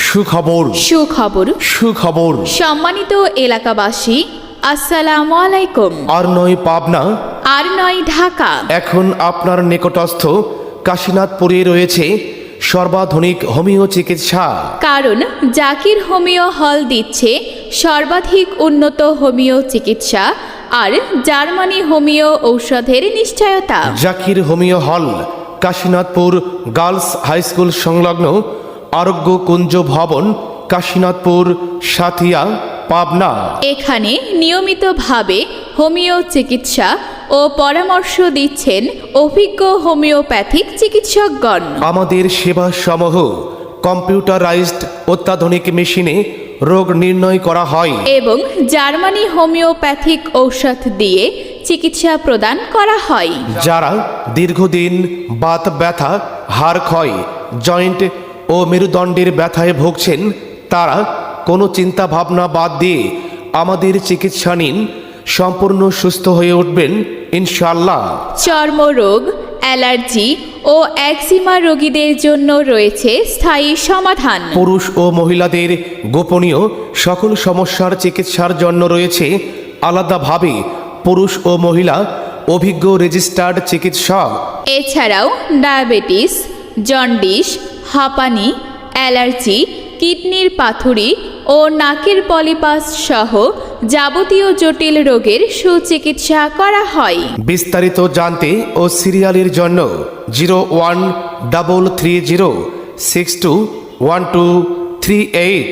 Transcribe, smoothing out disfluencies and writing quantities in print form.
সুখবর সুখবর সুখবর। সম্মানিত এলাকাবাসী, আসসালামু আলাইকুম। আর নয় পাবনা, আর নয় ঢাকা, এখন আপনার নিকটস্থ কাশীনাথপুরে রয়েছে সর্বাধুনিক হোমিও চিকিৎসা। কারণ জাকির হোমিও হল দিচ্ছে সর্বাধিক উন্নত হোমিও চিকিৎসা আর জার্মানি হোমিও ঔষধের নিশ্চয়তা। জাকির হোমিও হল কাশীনাথপুর গার্লস হাই স্কুল সংলগ্ন আরোগ্য কুঞ্জ ভবন, কাশীনাথপুর, সাথিয়া, পাবনা। এখানে নিয়মিতভাবে হোমিও চিকিৎসা ও পরামর্শ দিচ্ছেন অভিজ্ঞ হোমিওপ্যাথিক চিকিৎসকগণ। আমাদের সেবা সমূহ কম্পিউটারাইজড অত্যাধুনিক মেশিনে রোগ নির্ণয় করা হয় এবং জার্মানি হোমিওপ্যাথিক ঔষধ দিয়ে চিকিৎসা প্রদান করা হয়। যারা দীর্ঘদিন বাত ব্যথা, হাড় ক্ষয়, জয়েন্ট ও মেরুদণ্ডের ব্যথায় ভুগছেন, তারা কোনো চিন্তা ভাবনা বাদ দিয়ে আমাদের চিকিৎসা নিন, সম্পূর্ণ সুস্থ হয়ে উঠবেন ইনশাআল্লাহ। চর্মরোগ, অ্যালার্জি ও একজিমা রোগীদের জন্য রয়েছে স্থায়ী সমাধান। পুরুষ ও মহিলাদের গোপনীয় সকল সমস্যার চিকিৎসার জন্য রয়েছে আলাদাভাবে পুরুষ ও মহিলা অভিজ্ঞ রেজিস্টার্ড চিকিৎসক। এছাড়াও ডায়াবেটিস, জন্ডিস, হাঁপানি, অ্যালার্জি, কিডনির পাথুরি ও নাকের পলিপাস সহ যাবতীয় জটিল রোগের সুচিকিৎসা করা হয়। বিস্তারিত জানতে ও সিরিয়ালের জন্য 013306212338